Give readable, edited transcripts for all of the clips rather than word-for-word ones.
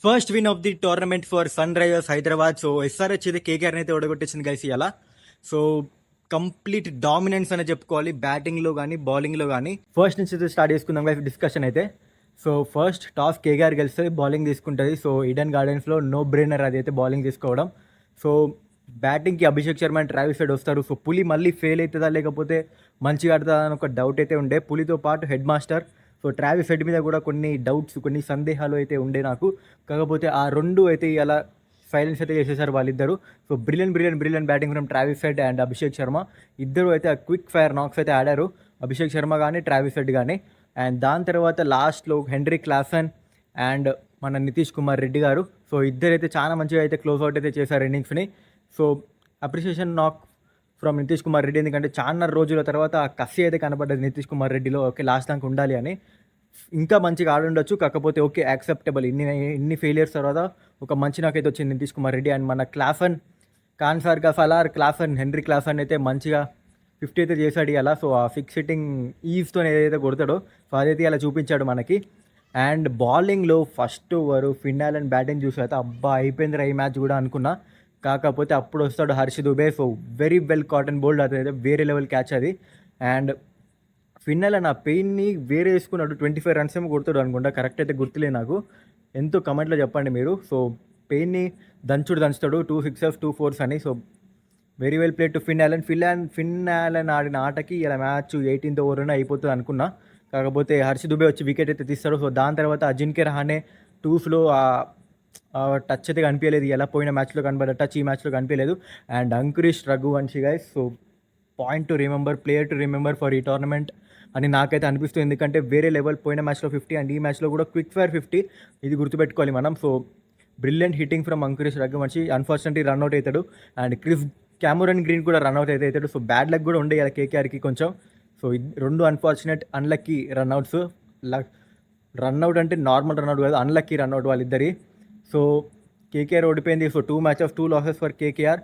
First win of the tournament for Sunrisers Hyderabad. So SRH అయితే KKR అయితే ఓడగొట్టేసింది guys ఇలా. సో కంప్లీట్ డామినెన్స్ అని చెప్పుకోవాలి బ్యాటింగ్లో కానీ బౌలింగ్లో కానీ. ఫస్ట్ నుంచి అయితే స్టార్ట్ చేసుకుందాం గైస్ డిస్కషన్ అయితే. సో ఫస్ట్ టాస్ కేకేఆర్ గెలుస్తుంది, బౌలింగ్ తీసుకుంటుంది. సో ఈడెన్ గార్డెన్స్లో నో బ్రెయినర్ అది అయితే బౌలింగ్ తీసుకోవడం. సో బ్యాటింగ్కి Abhishek Sharma and Travis Head వస్తారు. సో పులి మళ్ళీ ఫెయిల్ అవుతుందా లేకపోతే మంచిగా ఆడుతుందా అని ఒక డౌట్ అయితే ఉండే. పులితో పాటు head master so Travis head మీద కూడా కొన్ని డౌట్స్, కొన్ని సందేహాలు అయితే ఉండే నాకు. కాకపోతే ఆ రెండు అయితే ఇలా సైలెన్స్ అయితే చేసేసారు వాళ్ళిద్దరు. So brilliant batting from Travis head and Abhishek Sharma. ఇద్దరు అయితే ఆ క్విక్ ఫైర్ నాక్స్ అయితే ఆడారు, అభిషేక్ శర్మ కానీ ట్రావిస్ హెడ్ కానీ. అండ్ దాని తర్వాత లాస్ట్లో హెన్రీ క్లాసన్ అండ్ మన నితీష్ కుమార్ రెడ్డి గారు. సో ఇద్దరైతే చాలా మంచిగా అయితే క్లోజ్ అవుట్ అయితే చేశారు ఇన్నింగ్స్ని. సో అప్రిషియేషన్ నాక్ ఫ్రమ్ నితీష్ కుమార్ రెడ్డి, ఎందుకంటే చాలా రోజుల తర్వాత ఆ కసి అయితే కనబడ్డది నితీష్ కుమార్ రెడ్డిలో. ఓకే లాస్ట్ దాకా ఉండాలి అని, ఇంకా మంచిగా ఆడుండొచ్చు, కాకపోతే ఓకే యాక్సెప్టబుల్. ఇన్ని ఫెయిలియర్స్ తర్వాత ఒక మంచి నాకైతే వచ్చింది నితీష్ కుమార్ రెడ్డి. అండ్ మన క్లాఫన్ కాన్సార్గా ఫలార్ క్లాఫన్ హెన్రీ క్లాఫన్ అయితే మంచిగా 50 అయితే చేశాడు అలా. సో ఆ ఫిక్స్ హిట్టింగ్ ఈజ్తో ఏదైతే కొడతాడో సో అదైతే అలా చూపించాడు మనకి. అండ్ బౌలింగ్లో ఫస్ట్ ఓవర్ ఫిన్నాల్ అండ్ బ్యాటింగ్ చూసి అయితే అబ్బా అయిపోయిందిరా ఈ మ్యాచ్ కూడా అనుకున్నా. కాకపోతే అప్పుడు వస్తాడు Harsh Dubey. So very well caught and bowled, అదైతే వేరే లెవెల్ క్యాచ్ అది. అండ్ ఫిన్నల్ నా పెయిన్ని వేరే వేసుకున్నాడు, 25 రన్స్ ఏమో కొడతాడు అనుకుంటా, కరెక్ట్ అయితే గుర్తులే నాకు. ఎంతో కమెంట్లో చెప్పండి మీరు. సో పెయిన్ని దంచుతాడు, 2 6s 2 4s అని. So very well played to Finn Allen ఆడిన ఆటకి ఇలా మ్యాచ్ 18th ఓవర్లోనే అయిపోతుంది అనుకున్నా. కాకపోతే హర్ష్ దుబే వచ్చి వికెట్ అయితే తీస్తాడు. సో దాని తర్వాత అజింక్య రహానే 2స్లో టచ్ అయితే కనిపించలేదు, ఎలా పోయిన మ్యాచ్లో కనబడ్డ టచ్ ఈ మ్యాచ్లో కనిపించలేదు. And Angkrish Raghuvanshi guys, so point to remember, player to remember for ఈ టోర్నమెంట్ అని నాకైతే అనిపిస్తుంది. ఎందుకంటే వేరే లెవెల్, పోయిన మ్యాచ్లో 50 అండ్ ఈ మ్యాచ్లో కూడా క్విక్ ఫైర్ 50, ఇది గుర్తుపెట్టుకోవాలి మనం. So brilliant hitting from Angkrish Raghuvanshi. Unfortunately run out అవుతాడు. అండ్ క్యామరన్ గ్రీన్ కూడా రన్అట్ అయితే అవుతాడు. సో బ్యాడ్ లక్ కూడా ఉండే ఇలా కేకేఆర్కి కొంచెం. సో రెండు అన్ఫార్చునేట్ అన్లక్కీ రన్అట్స్. రన్అట్ అంటే నార్మల్ రన్అట్ కాదు, అన్లక్కీ రన్అట్ వాళ్ళిద్దరి. సో కేకేఆర్ ఓడిపోయింది. So 2 matches 2 losses for KKR.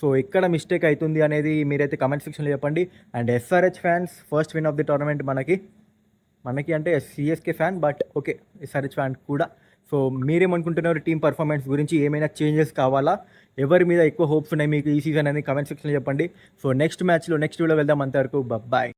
So ఎక్కడ మిస్టేక్ అవుతుంది అనేది మీరైతే కమెంట్ సెక్షన్లో చెప్పండి. And SRH fans first win of the tournament మనకి అంటే CSK fan, but okay SRH fan కూడా. సో మీరేమనుకుంటున్నారు టీం పర్ఫార్మెన్స్ గురించి? ఏమైనా చేంజెస్ కావాలా? ఎవరి మీద ఎక్కువ హోప్స్ ఉన్నాయి మీకు ఈ సీజన్ అనేది కమెంట్ సెక్షన్లో చెప్పండి. సో నెక్స్ట్ మ్యాచ్లో నెక్స్ట్ వీడియో వెళ్దాం. అంతవరకు బాయ్.